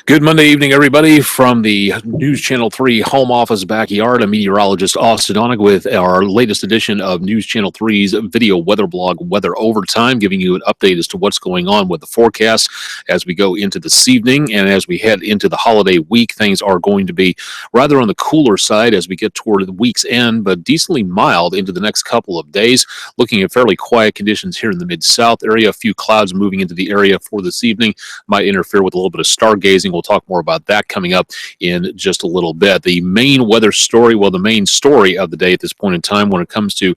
Good Monday evening, everybody, from the News Channel 3 home office backyard. I'm meteorologist Austen Onek with our latest edition of News Channel 3's video weather blog, Weather Overtime, giving you an update as to what's going on with the forecast as we go into this evening. And as we head into the holiday week, things are going to be rather on the cooler side as we get toward the week's end, but decently mild into the next couple of days. Looking at fairly quiet conditions here in the Mid-South area. A few clouds moving into the area for this evening might interfere with a little bit of stargazing. We'll talk more about that coming up in just a little bit. The main weather story, well, the main story of the day at this point in time when it comes to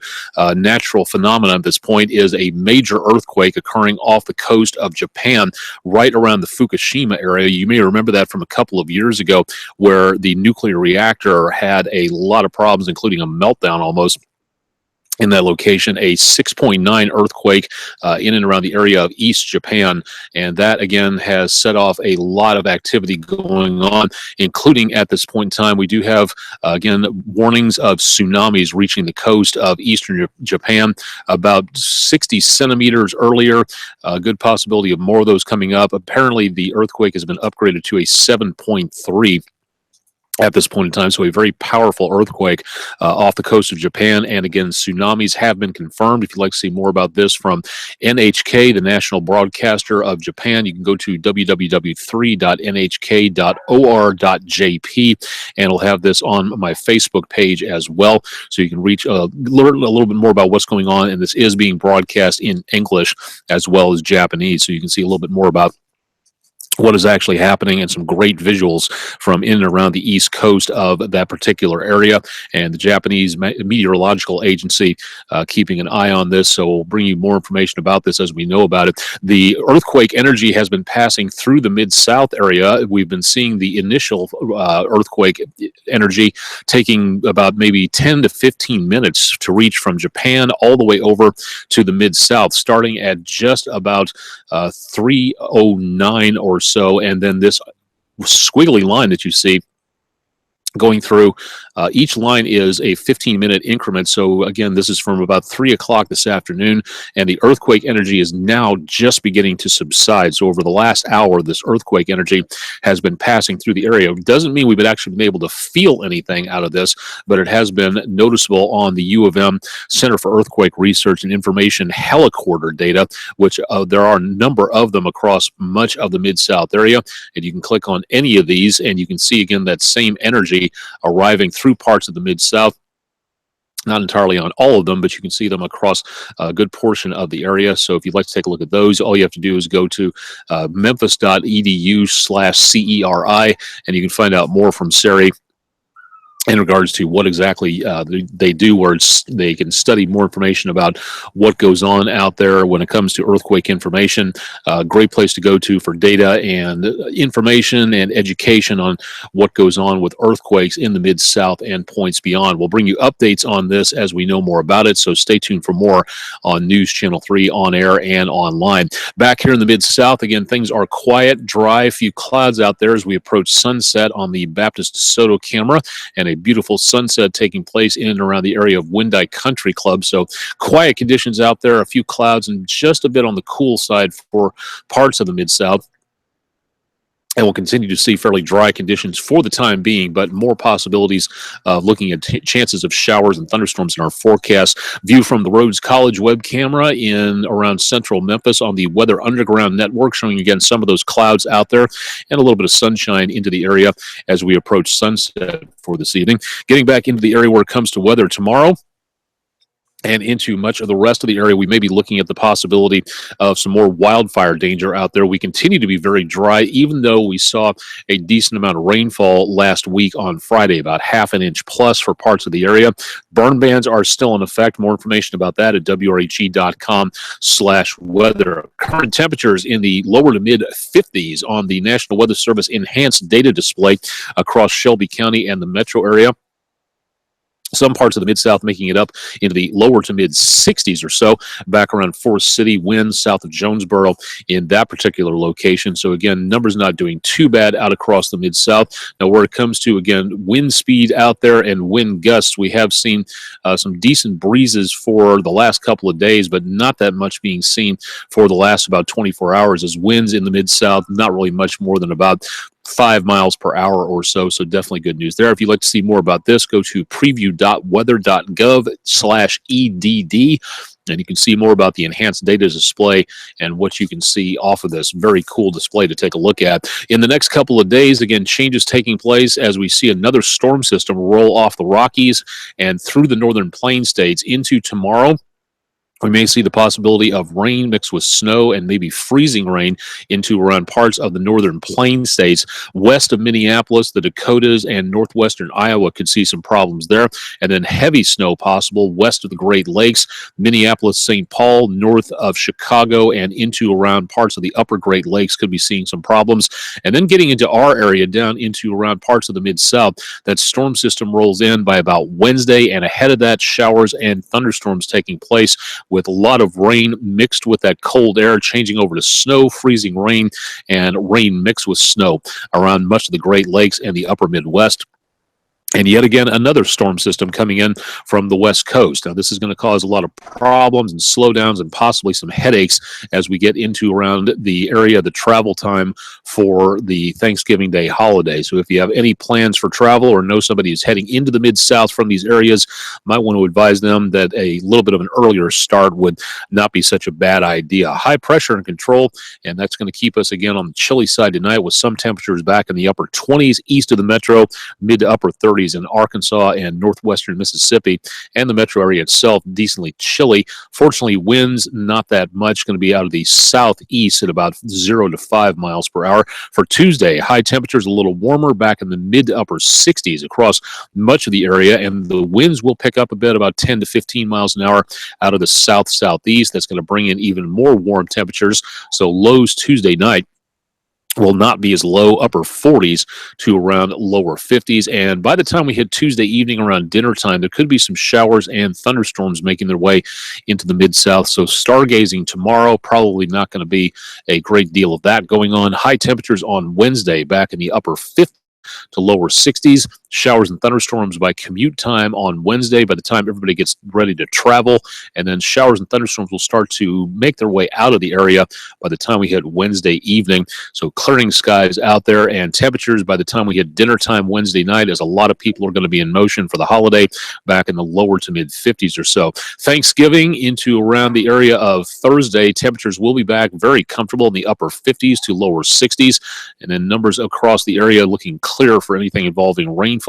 natural phenomena at this point is a major earthquake occurring off the coast of Japan, right around the Fukushima area. You may remember that from a couple of years ago where the nuclear reactor had a lot of problems, including a meltdown almost in that location, a 6.9 earthquake in and around the area of East Japan. And that, again, has set off a lot of activity going on, including at this point in time, we do have, again, warnings of tsunamis reaching the coast of eastern Japan about 60 centimeters earlier. A good possibility of more of those coming up. Apparently, the earthquake has been upgraded to a 7.3 at this point in time, so a very powerful earthquake off the coast of Japan. And again, tsunamis have been confirmed. If you'd like to see more about this from NHK, the national broadcaster of Japan, you can go to www.nhk.or.jp, and it'll have this on my Facebook page as well, so you can learn a little bit more about what's going on. And this is being broadcast in English as well as Japanese, so you can see a little bit more about what is actually happening and some great visuals from in and around the east coast of that particular area. And the Japanese Meteorological Agency keeping an eye on this, so we'll bring you more information about this as we know about it. The earthquake energy has been passing through the Mid-South area. We've been seeing the initial earthquake energy taking about maybe 10 to 15 minutes to reach from Japan all the way over to the Mid-South, starting at just about 3:09 or so, and then this squiggly line that you see going through, each line is a 15-minute increment. So again, this is from about 3 o'clock this afternoon, and the earthquake energy is now just beginning to subside. So over the last hour, this earthquake energy has been passing through the area. It doesn't mean we've actually been able to feel anything out of this, but it has been noticeable on the U of M Center for Earthquake Research and Information helicorder data, which there are a number of them across much of the Mid-South area. And you can click on any of these, and you can see again that same energy arriving through parts of the Mid-South. Not entirely on all of them, but you can see them across a good portion of the area. So if you'd like to take a look at those, all you have to do is go to memphis.edu/CERI, and you can find out more from Sari in regards to what exactly they do, where they can study more information about what goes on out there when it comes to earthquake information. Great place to go to for data and information and education on what goes on with earthquakes in the Mid-South and points beyond. We'll bring you updates on this as we know more about it, so stay tuned for more on News Channel 3 on air and online. Back here in the Mid-South, again, things are quiet, dry, few clouds out there as we approach sunset on the Baptist DeSoto camera, and a beautiful sunset taking place in and around the area of Windike Country Club. So quiet conditions out there, a few clouds, and just a bit on the cool side for parts of the Mid-South. And we'll continue to see fairly dry conditions for the time being, but more possibilities of looking at chances of showers and thunderstorms in our forecast. View from the Rhodes College web camera in around central Memphis on the Weather Underground network, showing again some of those clouds out there and a little bit of sunshine into the area as we approach sunset for this evening. Getting back into the area where it comes to weather tomorrow, and into much of the rest of the area, we may be looking at the possibility of some more wildfire danger out there. We continue to be very dry, even though we saw a decent amount of rainfall last week on Friday, about ½ an inch plus for parts of the area. Burn bans are still in effect. More information about that at WREG.com/weather. Current temperatures in the lower to mid 50s on the National Weather Service enhanced data display across Shelby County and the metro area. Some parts of the Mid-South making it up into the lower to mid-60s or so, back around Forest City, winds south of Jonesboro in that particular location. So again, numbers not doing too bad out across the Mid-South. Now, where it comes to, again, wind speed out there and wind gusts, we have seen some decent breezes for the last couple of days, but not that much being seen for the last about 24 hours as winds in the Mid-South, not really much more than about 5 miles per hour or so. So definitely good news there. If you'd like to see more about this, go to preview.weather.gov/EDD. And you can see more about the enhanced data display and what you can see off of this. Very cool display to take a look at. In the next couple of days, again, changes taking place as we see another storm system roll off the Rockies and through the northern plain states into tomorrow. We may see the possibility of rain mixed with snow and maybe freezing rain into around parts of the northern plain states. West of Minneapolis, the Dakotas, and northwestern Iowa could see some problems there. And then heavy snow possible west of the Great Lakes, Minneapolis, St. Paul, north of Chicago, and into around parts of the upper Great Lakes could be seeing some problems. And then getting into our area down into around parts of the Mid-South, that storm system rolls in by about Wednesday, and ahead of that, showers and thunderstorms taking place, with a lot of rain mixed with that cold air, changing over to snow, freezing rain, and rain mixed with snow around much of the Great Lakes and the upper Midwest. And yet again, another storm system coming in from the West Coast. Now, this is going to cause a lot of problems and slowdowns and possibly some headaches as we get into around the area, the travel time for the Thanksgiving Day holiday. So if you have any plans for travel or know somebody who's heading into the Mid-South from these areas, might want to advise them that a little bit of an earlier start would not be such a bad idea. High pressure and control, and that's going to keep us again on the chilly side tonight with some temperatures back in the upper 20s east of the metro, mid to upper 30s in Arkansas and northwestern Mississippi, and the metro area itself decently chilly. Fortunately, winds not that much, going to be out of the southeast at about 0 to 5 miles per hour. For Tuesday, high temperatures a little warmer, back in the mid to upper 60s across much of the area, and the winds will pick up a bit, about 10 to 15 miles an hour out of the south-southeast. That's going to bring in even more warm temperatures. So lows Tuesday night will not be as low, upper 40s to around lower 50s. And by the time we hit Tuesday evening around dinner time, there could be some showers and thunderstorms making their way into the Mid-South. So stargazing tomorrow, probably not going to be a great deal of that going on. High temperatures on Wednesday, back in the upper 50s to lower 60s. Showers and thunderstorms by commute time on Wednesday by the time everybody gets ready to travel. And then showers and thunderstorms will start to make their way out of the area by the time we hit Wednesday evening. So clearing skies out there, and temperatures by the time we hit dinner time Wednesday night, as a lot of people are going to be in motion for the holiday, back in the lower to mid 50s or so. Thanksgiving into around the area of Thursday, temperatures will be back very comfortable in the upper 50s to lower 60s. And then numbers across the area looking clear for anything involving rainfall.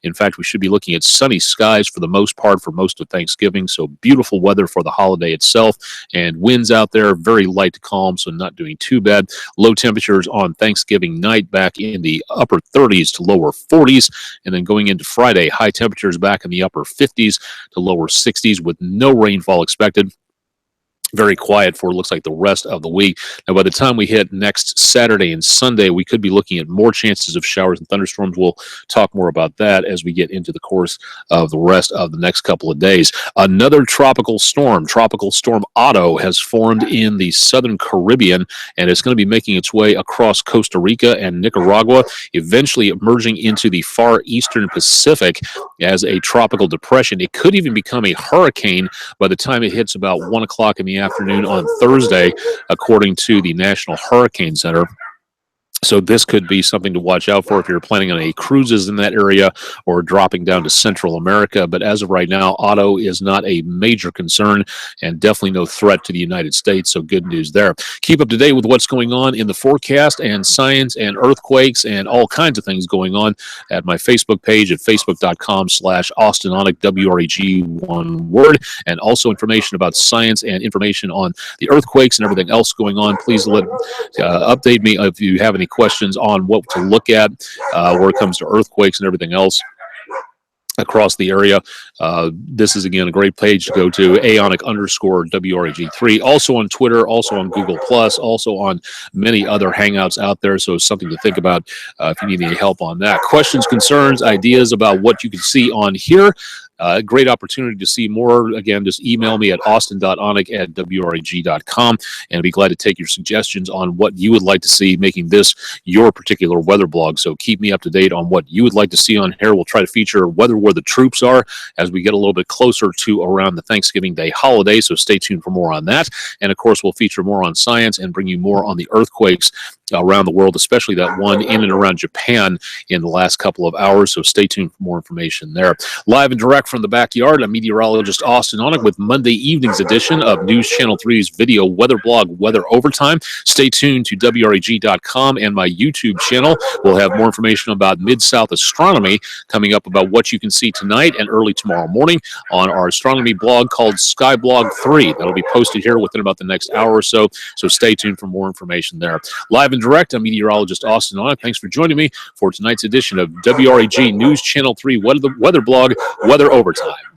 In fact, we should be looking at sunny skies for the most part for most of Thanksgiving. So beautiful weather for the holiday itself, and winds out there very light to calm, so not doing too bad. Low temperatures on Thanksgiving night back in the upper 30s to lower 40s, and then going into Friday, high temperatures back in the upper 50s to lower 60s with no rainfall expected. Very quiet for, looks like, the rest of the week. Now, by the time we hit next Saturday and Sunday, we could be looking at more chances of showers and thunderstorms. We'll talk more about that as we get into the course of the rest of the next couple of days. Another tropical storm Otto, has formed in the southern Caribbean, and it's going to be making its way across Costa Rica and Nicaragua, eventually emerging into the far eastern Pacific as a tropical depression. It could even become a hurricane by the time it hits about 1 o'clock in the afternoon on Thursday, according to the National Hurricane Center. So this could be something to watch out for if you're planning on any cruises in that area or dropping down to Central America. But as of right now, Otto is not a major concern and definitely no threat to the United States. So good news there. Keep up to date with what's going on in the forecast and science and earthquakes and all kinds of things going on at my Facebook page at facebook.com/Austen Onek, WREG, one word, and also information about science and information on the earthquakes and everything else going on. Please update me if you have any questions on what to look at where it comes to earthquakes and everything else across the area. This is, again, a great page to go to, Aonic_WREG3. Also on Twitter, also on Google+, also on many other hangouts out there. So it's something to think about if you need any help on that. Questions, concerns, ideas about what you can see on here, Great opportunity to see more. Again, just email me at austin.onek@wreg.com, and I'd be glad to take your suggestions on what you would like to see making this your particular weather blog. So keep me up to date on what you would like to see on here. We'll try to feature weather where the troops are as we get a little bit closer to around the Thanksgiving Day holiday. So stay tuned for more on that. And of course, we'll feature more on science and bring you more on the earthquakes around the world, especially that one in and around Japan in the last couple of hours. So stay tuned for more information there. Live and direct from the backyard, I'm meteorologist Austen Onek with Monday evening's edition of News Channel 3's video weather blog, Weather Overtime. Stay tuned to WREG.com and my YouTube channel. We'll have more information about Mid-South astronomy coming up about what you can see tonight and early tomorrow morning on our astronomy blog called Skyblog 3. That'll be posted here within about the next hour or so. So stay tuned for more information there. Live and direct, I'm meteorologist Austen Onek. Thanks for joining me for tonight's edition of WREG News Channel 3 weather blog, Weather Overtime.